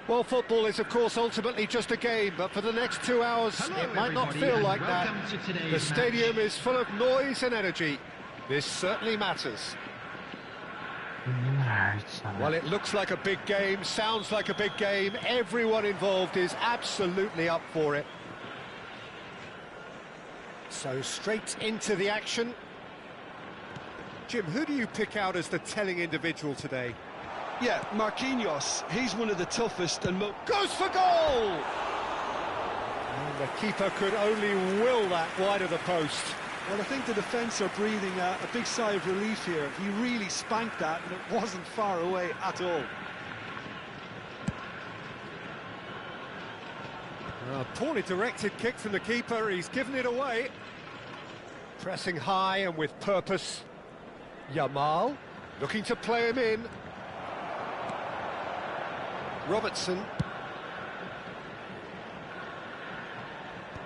Well, football is, of course, ultimately just a game, but for the next 2 hours, it might not feel like that. The stadium is full of noise and energy. This certainly matters. Well, it looks like a big game, sounds like a big game. Everyone involved is absolutely up for it. So, straight into the action. Jim, who do you pick out as the telling individual today? Yeah, Marquinhos. He's one of the toughest and goes for goal! And the keeper could only will that wide of the post. Well, I think the defence are breathing a big sigh of relief here. He really spanked that, and it wasn't far away at all. A poorly directed kick from the keeper. He's given it away. Pressing high and with purpose. Yamal looking to play him in. Robertson.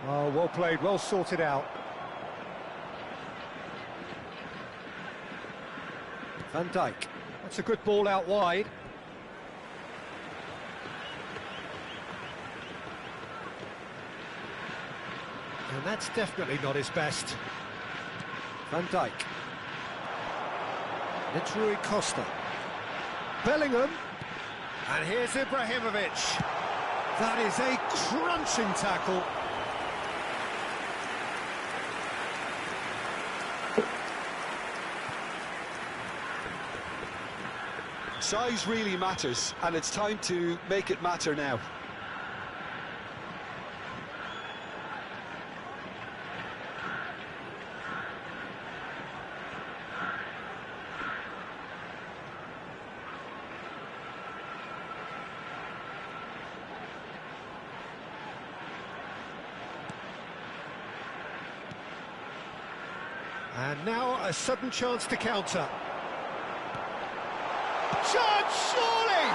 Oh, well played, well sorted out. Van Dijk. That's a good ball out wide. And that's definitely not his best. Van Dijk. It's Rui Costa. Bellingham. And here's Ibrahimovic. That is a crunching tackle. Size really matters, and it's time to make it matter now. And now a sudden chance to counter. Chance, surely!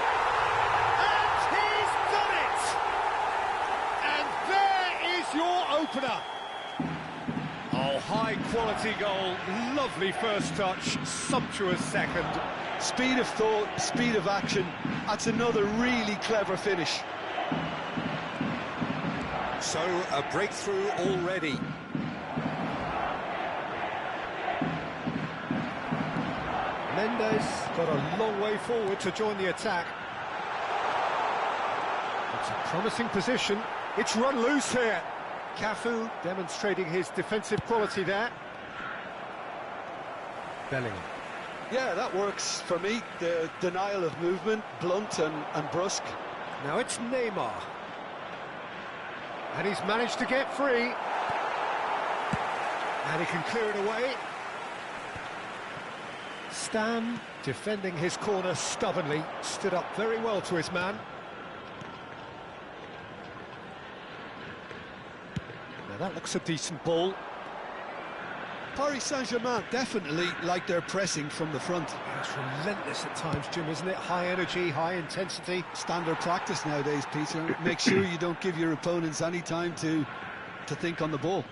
And he's done it! And there is your opener. Oh, high-quality goal, lovely first touch, sumptuous second. Speed of thought, speed of action, that's another really clever finish. So, a breakthrough already. Mendes got a long way forward to join the attack. It's a promising position. It's run loose here. Cafu demonstrating his defensive quality there. Bellingham. Yeah, that works for me. The denial of movement, blunt and brusque. Now it's Neymar. And he's managed to get free. And he can clear it away. Stam, defending his corner stubbornly, stood up very well to his man. Now that looks a decent ball. Paris Saint-Germain definitely like their pressing from the front. It's relentless at times, Jim, isn't it? High energy, high intensity. Standard practice nowadays, Peter. Make sure you don't give your opponents any time to think on the ball.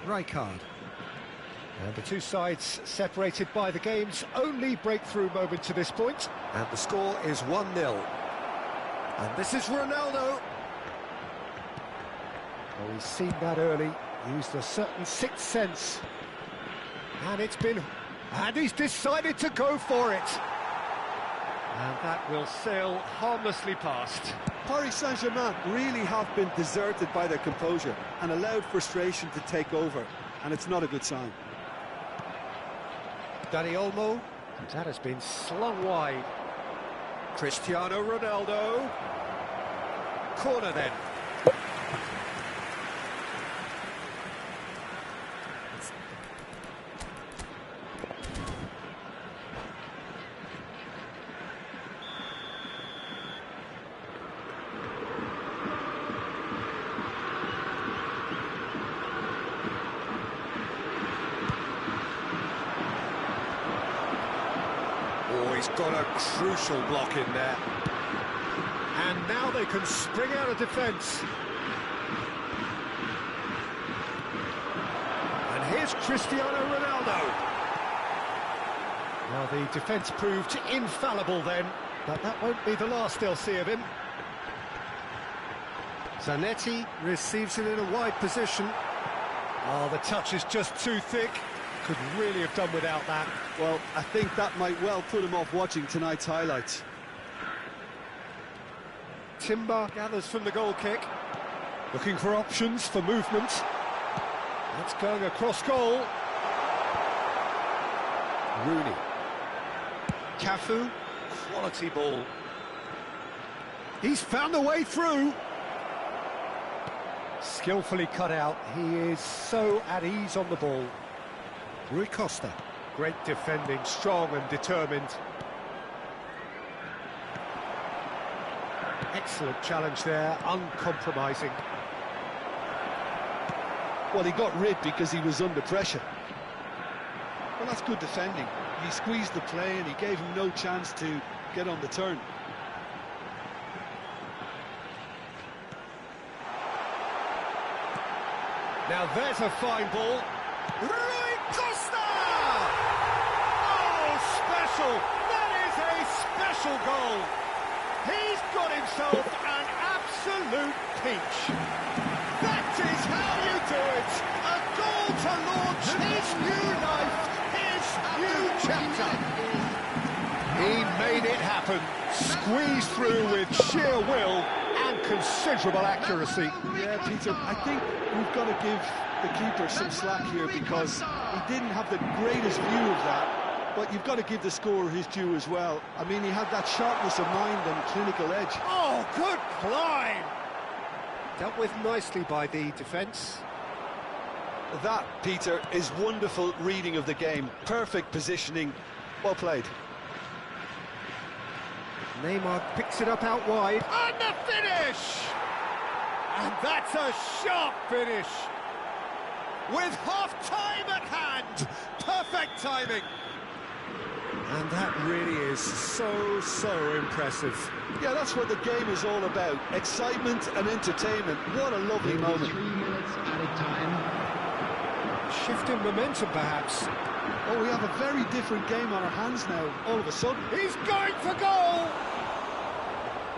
Rijkaard. And the two sides separated by the game's only breakthrough moment to this point. And the score is 1-0. And this is Ronaldo. Oh, he's seen that early, used a certain sixth sense. And and he's decided to go for it. And that will sail harmlessly past. Paris Saint-Germain really have been deserted by their composure and allowed frustration to take over. And it's not a good sign. Dani Olmo, that has been slung wide. Cristiano Ronaldo. Corner then. Oh, he's got a crucial block in there. And now they can spring out of defence. And here's Cristiano Ronaldo. Now the defence proved infallible then. But that won't be the last they'll see of him. Zanetti receives it in a wide position. Oh, the touch is just too thick. Could really have done without that. Well, I think that might well put him off watching tonight's highlights. Timber gathers from the goal kick. Looking for options for movement. That's going across goal. Rooney. Cafu. Quality ball. He's found a way through. Skillfully cut out. He is so at ease on the ball. Rui Costa. Great defending, strong and determined. Excellent challenge there, uncompromising. Well, he got rid because he was under pressure. Well, that's good defending. He squeezed the play and he gave him no chance to get on the turn. Now there's a fine ball. Rui Costa! Oh, special! That is a special goal. He's got himself an absolute peach. That is how you do it. A goal to launch his new life, his new chapter. He made it happen. Squeezed through with sheer will and considerable accuracy. Yeah, Peter, I think we've got to give the keeper some slack here because he didn't have the greatest view of that. But you've got to give the scorer his due as well. I mean, he had that sharpness of mind and clinical edge. Oh, good climb! Dealt with nicely by the defence. That, Peter, is wonderful reading of the game. Perfect positioning. Well played. Neymar picks it up out wide. And the finish! And that's a sharp finish. With half-time at hand. Perfect timing. And that really is so impressive. Yeah, that's what the game is all about. Excitement and entertainment. What a lovely moment. 3 minutes added time. Shifting momentum, perhaps. Oh, we have a very different game on our hands now, all of a sudden. He's going for goal!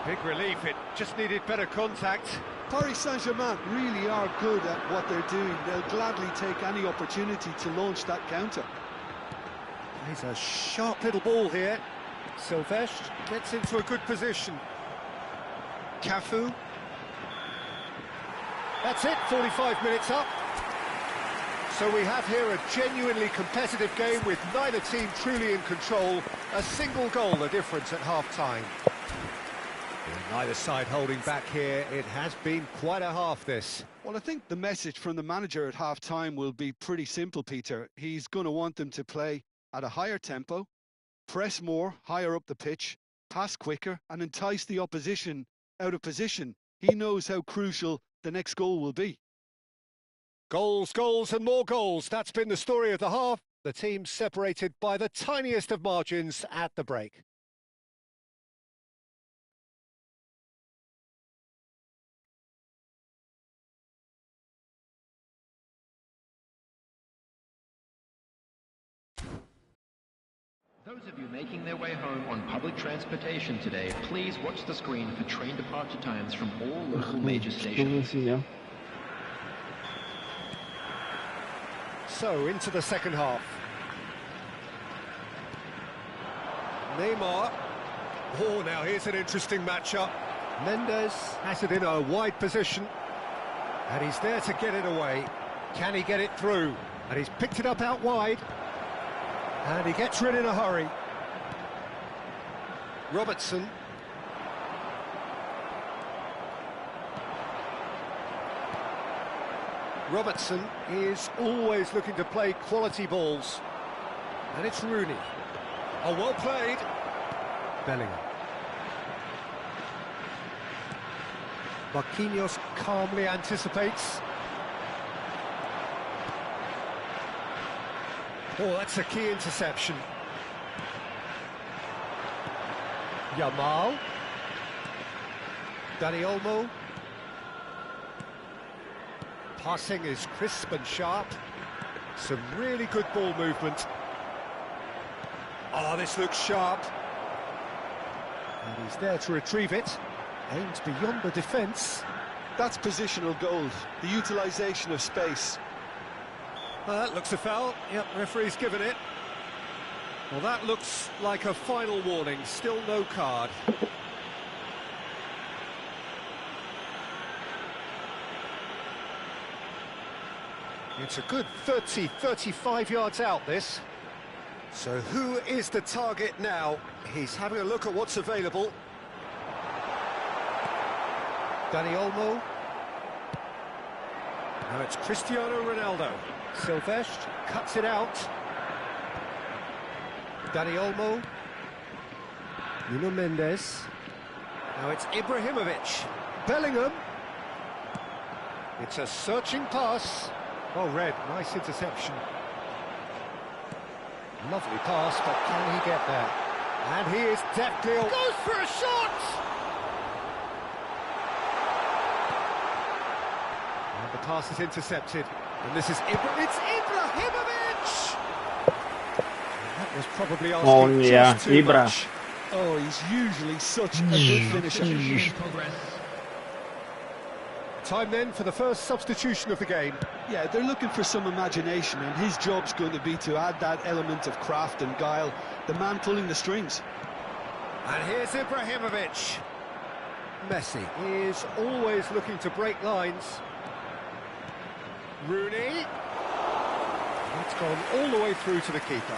Big relief, it just needed better contact. Paris Saint-Germain really are good at what they're doing. They'll gladly take any opportunity to launch that counter. He's a sharp little ball here. Silvestre gets into a good position. Cafu. That's it, 45 minutes up. So we have here a genuinely competitive game with neither team truly in control. A single goal the difference at half-time. Neither side holding back here. It has been quite a half, this. Well, I think the message from the manager at half-time will be pretty simple, Peter. He's going to want them to play at a higher tempo, press more, higher up the pitch, pass quicker, and entice the opposition out of position. He knows how crucial the next goal will be. Goals, goals and more goals. That's been the story of the half. The teams separated by the tiniest of margins at the break. Those of you making their way home on public transportation today, please watch the screen for train departure times from all local major stations. So, into the second half. Neymar. Oh, now here's an interesting matchup. Mendes has it in a wide position. And he's there to get it away. Can he get it through? And he's picked it up out wide. And he gets rid in a hurry. Robertson. Robertson is always looking to play quality balls. And it's Rooney. Oh, well played. Bellingham. Marquinhos calmly anticipates. Oh, that's a key interception. Yamal. Dani Olmo. Passing is crisp and sharp. Some really good ball movement. Oh, this looks sharp. And he's there to retrieve it. Aims beyond the defence. That's positional gold, the utilisation of space. That looks a foul. Yep, referee's given it. Well, that looks like a final warning. Still no card. It's a good 30, 35 yards out, this. So who is the target now? He's having a look at what's available. Dani Olmo. Now it's Cristiano Ronaldo. Silvestre cuts it out. Dani Olmo. Nuno Mendes. Now it's Ibrahimovic. Bellingham. It's a searching pass. Oh, Red, nice interception. Lovely pass, but can he get there? And he is deftly... Goes for a shot! And the pass is intercepted. And this is It's Ibrahimovic! And that was probably asking just too much. Oh, he's usually such a good finisher. Time then for the first substitution of the game. Yeah, they're looking for some imagination, and his job's going to be to add that element of craft and guile, the man pulling the strings. And here's Ibrahimovic. Messi is always looking to break lines. Rooney. It's gone all the way through to the keeper.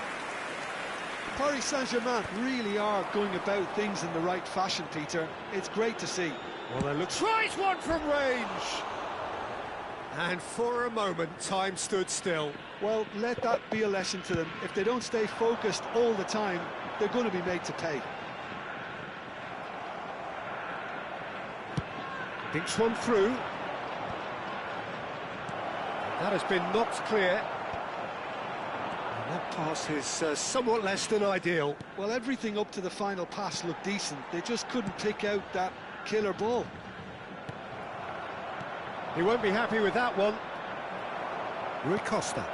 Paris Saint-Germain really are going about things in the right fashion, Peter. It's great to see. Well, there looks right one from range. And for a moment, time stood still. Well, let that be a lesson to them. If they don't stay focused all the time, they're going to be made to pay. Dinks one through. That has been knocked clear. And that pass is somewhat less than ideal. Well, everything up to the final pass looked decent. They just couldn't pick out that killer ball. He won't be happy with that one. Rui Costa.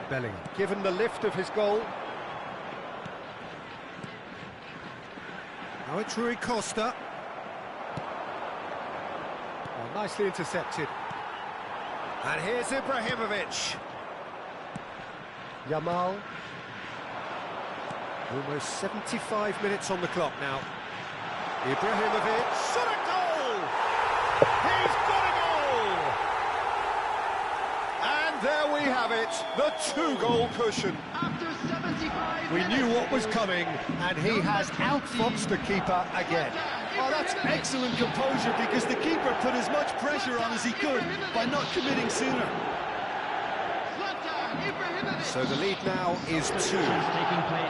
Bellingham, given the lift of his goal. Now it's Rui Costa. Well, nicely intercepted. And here's Ibrahimovic. Yamal. Almost 75 minutes on the clock now. Ibrahimovic, shot a goal! He's got a goal! And there we have it, the two-goal cushion. After 75 We knew what was coming, and he has outfoxed the keeper again. Oh, that's excellent composure, because the keeper put as much pressure on as he could by not committing sooner. So the lead now is 2.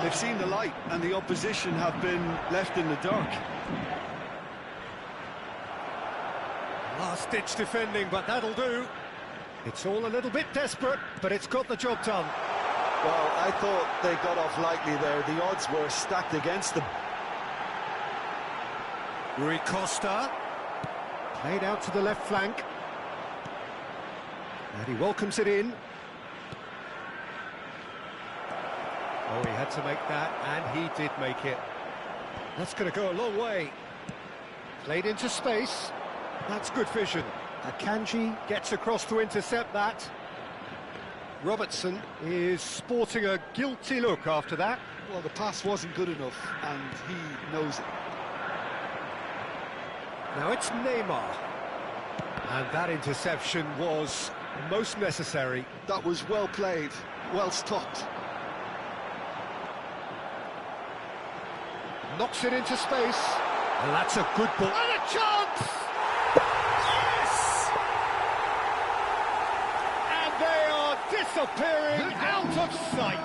They've seen the light, and the opposition have been left in the dark. Last-ditch defending, but that'll do. It's all a little bit desperate, but it's got the job done. Well, I thought they got off lightly there. The odds were stacked against them. Rui Costa. Played out to the left flank. And he welcomes it in. Oh, he had to make that, and he did make it. That's going to go a long way. Played into space. That's good vision. Akanji gets across to intercept that. Robertson is sporting a guilty look after that. Well, the pass wasn't good enough, and he knows it. Now it's Neymar. And that interception was most necessary. That was well played, well stopped. Knocks it into space. And that's a good ball. And a chance! Yes! And they are disappearing out of sight.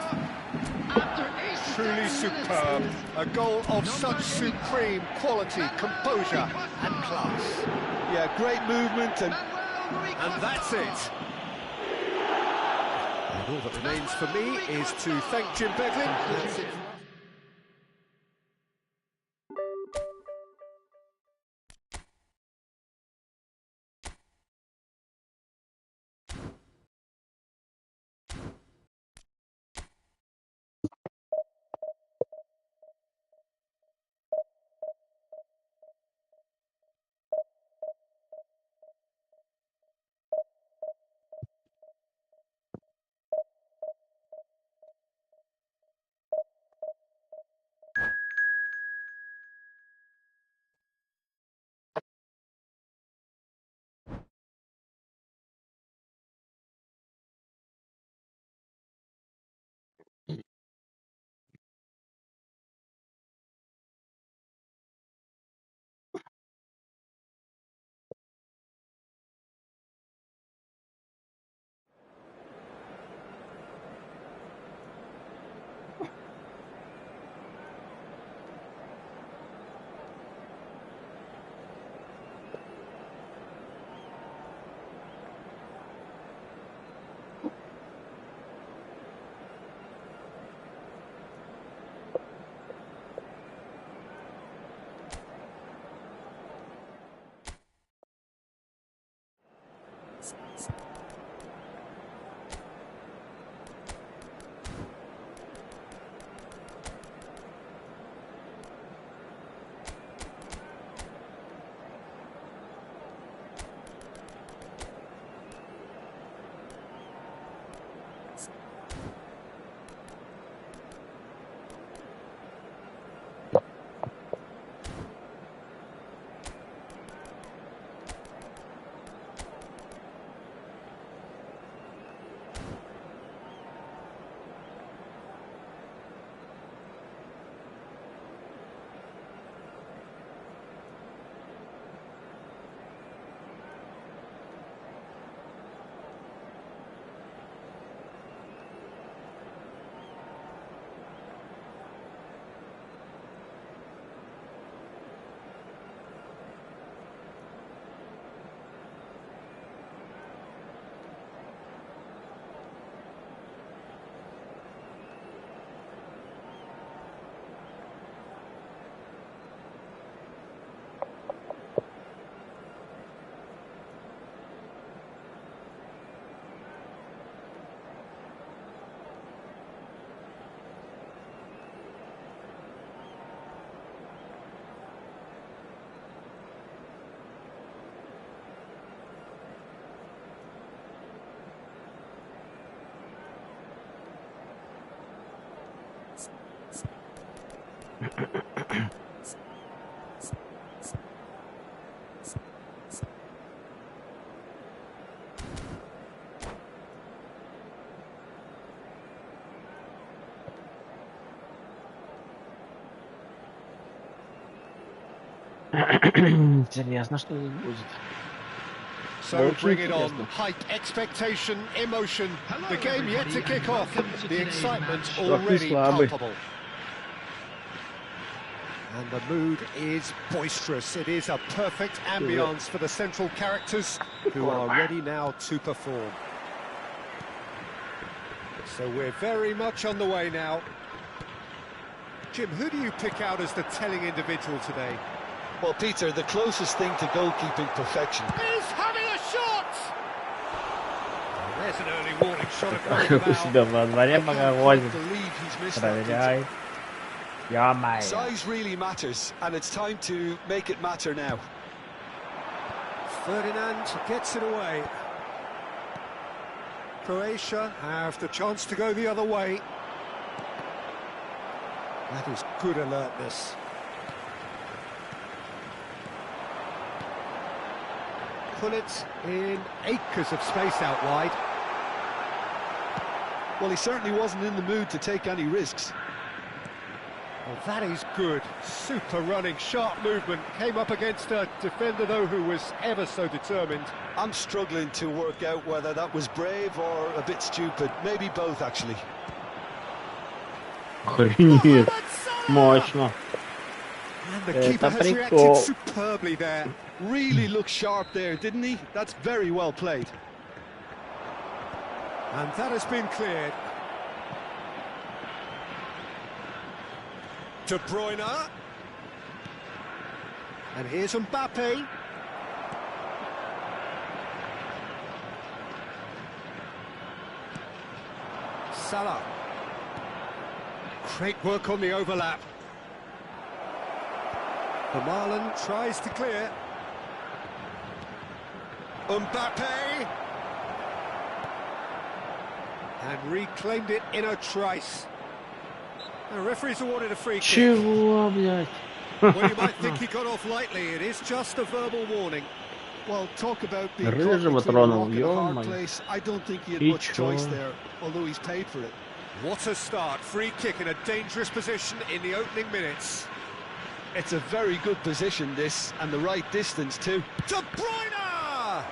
Truly superb. A goal of such supreme quality, composure and class. Yeah, great movement and that's it. And all that remains for me is to thank Jim Beglin. That's it. Интересно, что тут будет. So bring it on. Hype, expectation, emotion. The game yet to kick off. The excitement already palpable. And the mood is boisterous. It is a perfect ambience for the central characters who are ready now to perform. So we're very much on the way now. Jim, who do you pick out as the telling individual today? Well, Peter, the closest thing to goalkeeping perfection. He's having a shot! There's an early warning shot across У the себя bow. во дворе пока возит. Believe he's missed that, Проверяй. Ё-моё. Size really matters, and it's time to make it matter now. Ferdinand gets it away. Croatia have the chance to go the other way. That is good alertness. Pull it in acres of space out wide. Well, he certainly wasn't in the mood to take any risks. Well, that is good. Super running, sharp movement. Came up against a defender, though, who was ever so determined. I'm struggling to work out whether that was brave or a bit stupid. Maybe both, actually. Охренеть. Мощно. And the keeper has reacted прикол. superbly there. Really looked sharp there, didn't he? That's very well played. And that has been cleared. De Bruyne. And here's Mbappe. Salah. Great work on the overlap. The Marlon tries to clear. Mbappe. And reclaimed it in a trice. The referee's awarded a free kick. Чего, блядь? Well, you might think he got off lightly. It is just a verbal warning. Well, talk about being Рыжего caught between a тронул, rock and a hard ё-моё. place. I don't think he had И much чё? choice there, although he's paid for it. What a start. Free kick in a dangerous position in the opening minutes. It's a very good position, this, and the right distance, too. De Bruyne!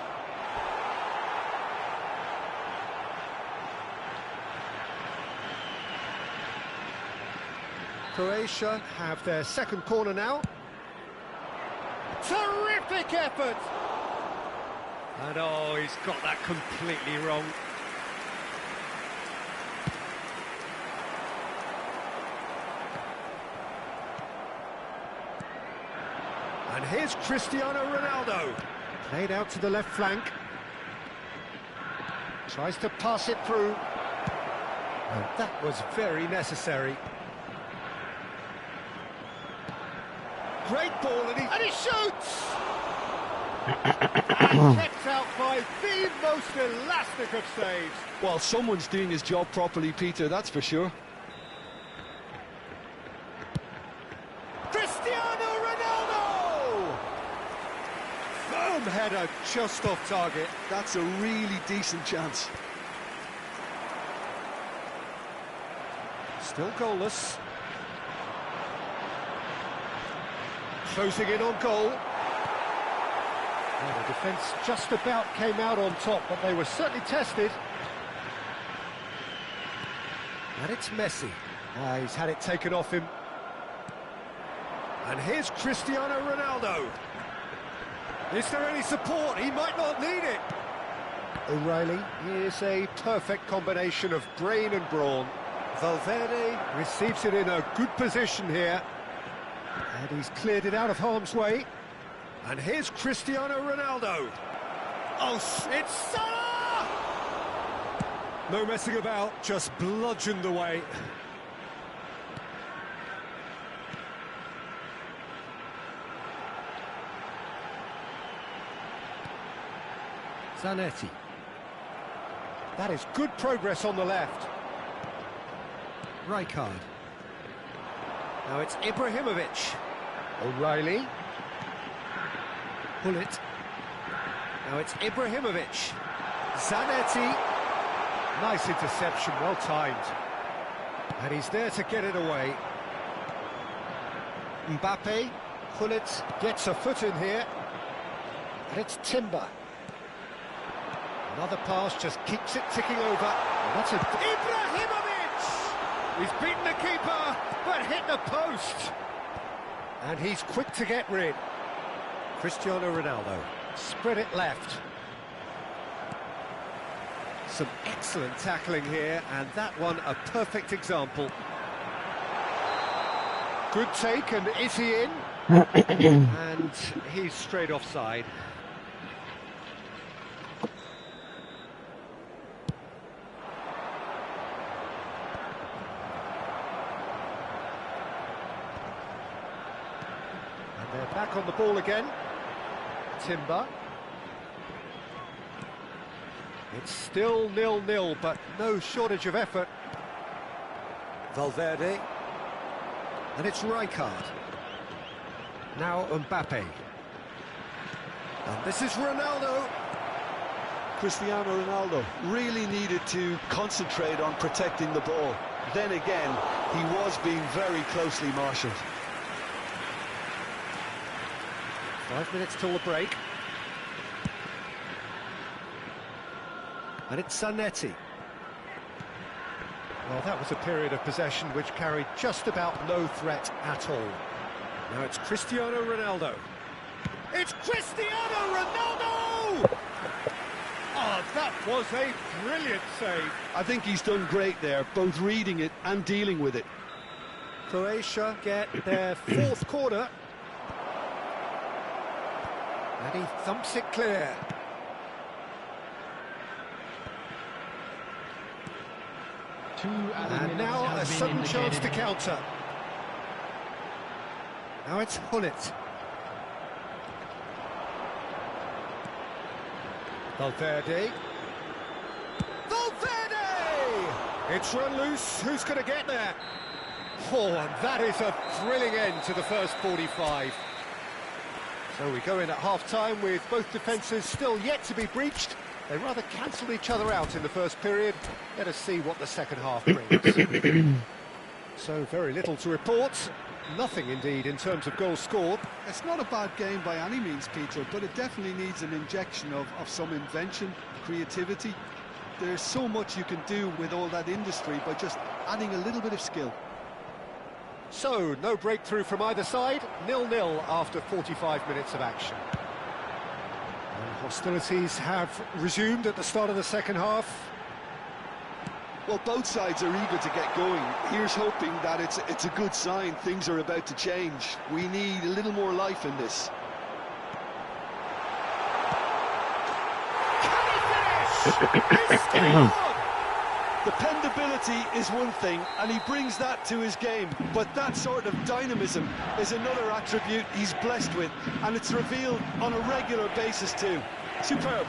Croatia have their second corner now. Terrific effort! And oh, he's got that completely wrong. And here's Cristiano Ronaldo. Played out to the left flank. Tries to pass it through. And that was very necessary. Great ball, and he shoots! And kept out by the most elastic of saves. Well, someone's doing his job properly, Peter, that's for sure. Cristiano Ronaldo! Firm header just off target. That's a really decent chance. Still goalless. Closing in on goal. Well, the defence just about came out on top, but they were certainly tested. And it's Messi. He's had it taken off him. And here's Cristiano Ronaldo. Is there any support? He might not need it. O'Reilly is a perfect combination of brain and brawn. Valverde receives it in a good position here. And he's cleared it out of harm's way. And here's Cristiano Ronaldo. Oh, it's Salah! No messing about, just bludgeoned away. Zanetti. That is good progress on the left. Rijkaard. Now it's Ibrahimovic. O'Reilly. Hullet. Now it's Ibrahimovic. Zanetti. Nice interception, well timed. And he's there to get it away. Mbappe. Hullet gets a foot in here. And it's Timber. Another pass just keeps it ticking over. And that's a... Ibrahimovic! He's beaten the keeper, but hit the post. And he's quick to get rid. Cristiano Ronaldo. Spread it left. Some excellent tackling here, and that one a perfect example. Good take, and is he in? And he's straight offside. And they're back on the ball again. Timber. It's still 0-0, but no shortage of effort. Valverde. And it's Rijkaard. Now Mbappe. And this is Ronaldo. Cristiano Ronaldo really needed to concentrate on protecting the ball. Then again, he was being very closely marshalled. 5 minutes till the break. And it's Zanetti. Well, that was a period of possession which carried just about no threat at all. Now it's Cristiano Ronaldo. It's Cristiano Ronaldo! Oh, that was a brilliant save. I think he's done great there, both reading it and dealing with it. Croatia get their fourth corner. And he thumps it clear. And now a sudden chance to counter. Now it's Hullet. Valverde. Valverde! It's run loose. Who's going to get there? Oh, and that is a thrilling end to the first 45. So we go in at half-time with both defences still yet to be breached. They rather cancelled each other out in the first period. Let us see what the second half brings. So very little to report. Nothing, indeed, in terms of goals scored. It's not a bad game by any means, Peter, but it definitely needs an injection of some invention, creativity. There's so much you can do with all that industry by just adding a little bit of skill. So, no breakthrough from either side. 0-0 after 45 minutes of action. And hostilities have resumed at the start of the second half. Well, both sides are eager to get going. Here's hoping that it's a good sign. Things are about to change. We need a little more life in this. Can he finish? He's scored! Dependability is one thing, and he brings that to his game, but that sort of dynamism is another attribute he's blessed with, and it's revealed on a regular basis too. Superb.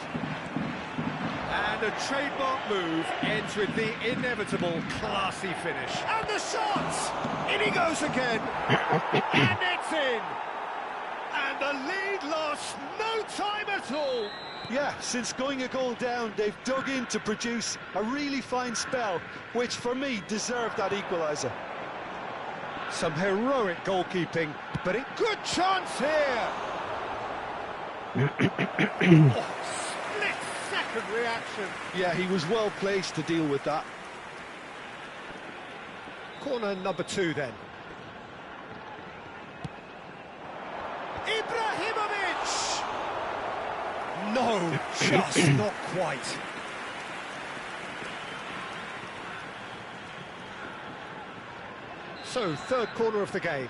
And a trademark move ends with the inevitable classy finish. And the shot! In he goes again! And it's in! And the lead lost no time at all! Yeah, since going a goal down, they've dug in to produce a really fine spell, which for me deserved that equaliser. Some heroic goalkeeping, but a good chance here! Split-second reaction. Yeah, he was well placed to deal with that. Corner number 2 then. Ibrahimovic! No, just not quite. So, third corner of the game.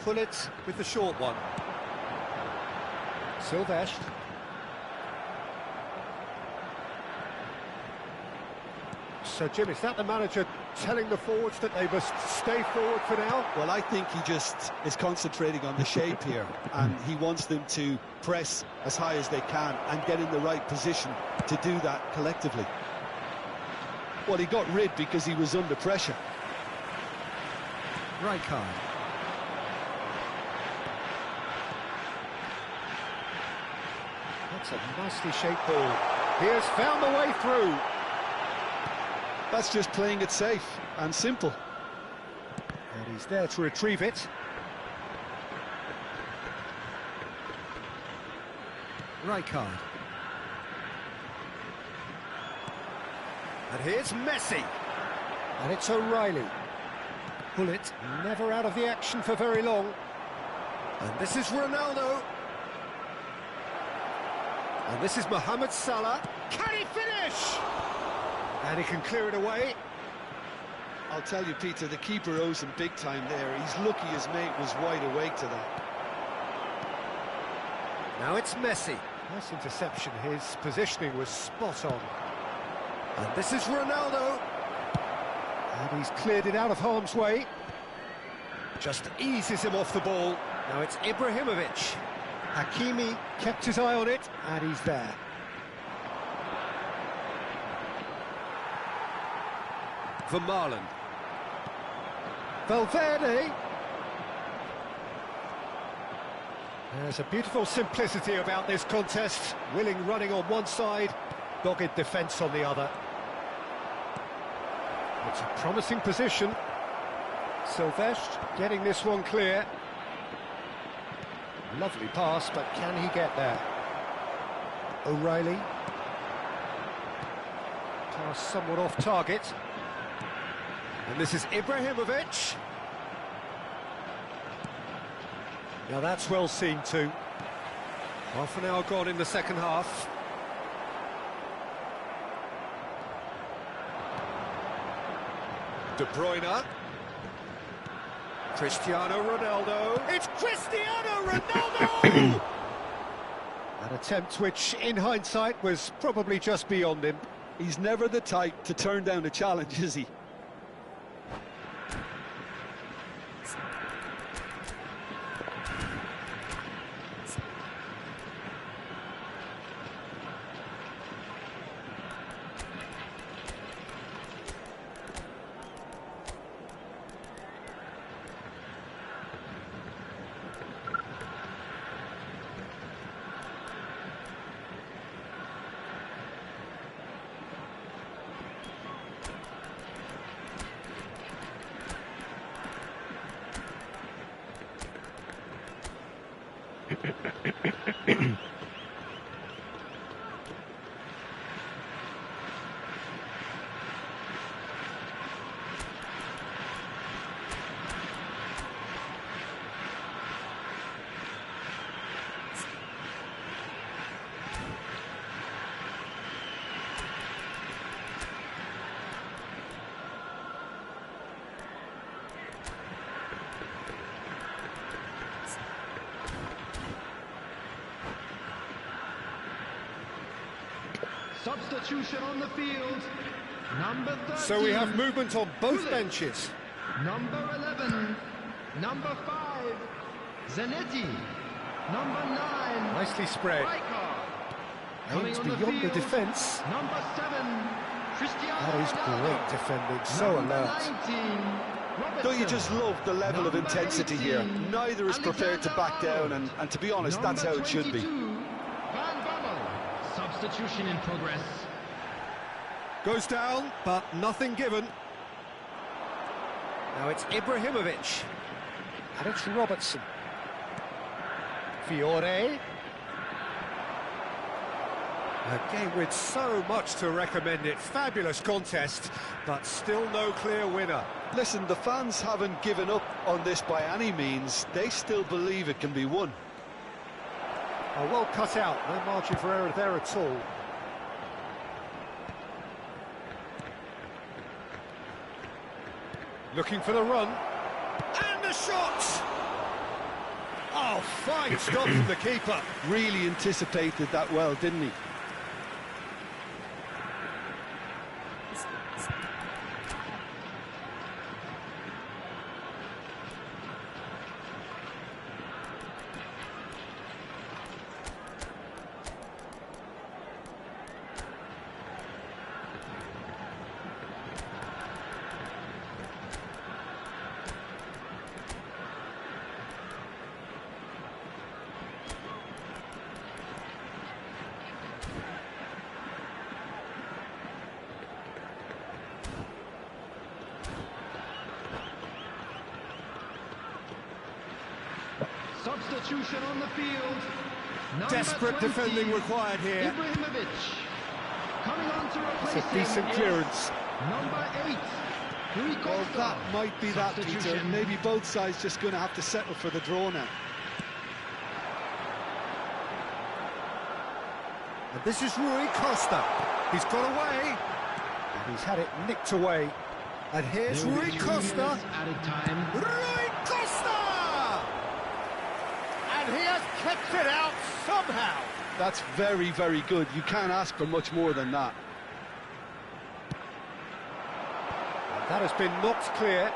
Pullet with the short one. Silvestre. So, Jim, is that the manager telling the forwards that they must stay forward for now? Well, I think he just is concentrating on the shape here, and he wants them to press as high as they can and get in the right position to do that collectively. Well, he got rid because he was under pressure. Rijkaard. That's a nicely shaped ball. He has found the way through. That's just playing it safe and simple. And he's there to retrieve it. Rijkaard. And here's Messi. And it's O'Reilly. Pullet never out of the action for very long. And this is Ronaldo. And this is Mohamed Salah. Can he finish? And he can clear it away. I'll tell you, Peter, the keeper owes him big time there. He's lucky his mate was wide awake to that. Now it's Messi. Nice interception. His positioning was spot on. And this is Ronaldo. And he's cleared it out of harm's way. Just eases him off the ball. Now it's Ibrahimovic. Hakimi kept his eye on it, and he's there. Vermaelen. Valverde. There's a beautiful simplicity about this contest. Willing running on one side, dogged defence on the other. It's a promising position. Silvestre getting this one clear. Lovely pass, but can he get there? O'Reilly. Pass somewhat off target. And this is Ibrahimovic. Now that's well seen too. Half an hour gone in the second half. De Bruyne. Cristiano Ronaldo. It's Cristiano Ronaldo! An attempt which, in hindsight, was probably just beyond him. He's never the type to turn down a challenge, is he? Substitution on the field. Number 13. So we have movement on both benches. Number 11. Number 5. Zanetti. Number 9. Nicely spread. Aims beyond the defence. Number 7. Cristiano That is great defending, so alert. 19. Don't you just love the level of intensity here? Neither is prepared to back down, and to be honest, that's how it should be. Van Bommel. Substitution in progress. Goes down, but nothing given. Now it's Ibrahimovic. And it's Robertson. Fiore. A game with so much to recommend it. Fabulous contest, but still no clear winner. Listen, the fans haven't given up on this by any means. They still believe it can be won. Oh, well cut out, no margin for error there at all. Looking for the run. And the shot! Oh, fine stop from the keeper. Really anticipated that well, didn't he? Substitution on the field. Number Desperate 20, defending required here. Ibrahimovic. Coming on to replace It's a decent him. clearance. Number 8. Rui Well, Costa. that might be that, Peter. Substitution. Maybe both sides just going to have to settle for the draw now. And this is Rui Costa. He's got away. And he's had it nicked away. And here's There will be Rui 3 Costa. minutes added time. Rui Costa! And he has kept it out somehow. That's very, very good. You can't ask for much more than that. That has been knocked clear.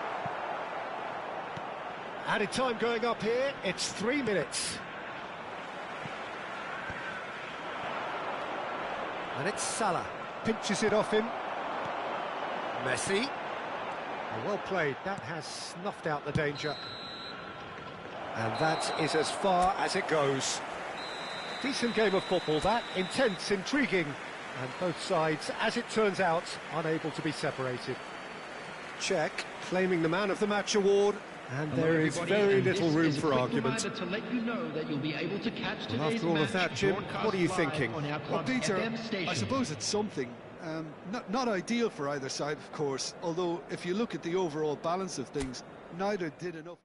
Added time going up here. It's 3 minutes. And it's Salah. Pinches it off him. Messi. Oh, well played. That has snuffed out the danger. And that is as far as it goes. Decent game of football, that. Intense, intriguing. And both sides, as it turns out, unable to be separated. Czech claiming the Man of the Match award. And Hello, there is everybody, very and little this room is a for quick argument. reminder to let you know that you'll be able to catch Well, today's after all of match that, Jim, broadcast what are you live thinking? on our Well, Club Peter, FM station. I suppose it's something. Not ideal for either side, of course, although if you look at the overall balance of things, neither did enough.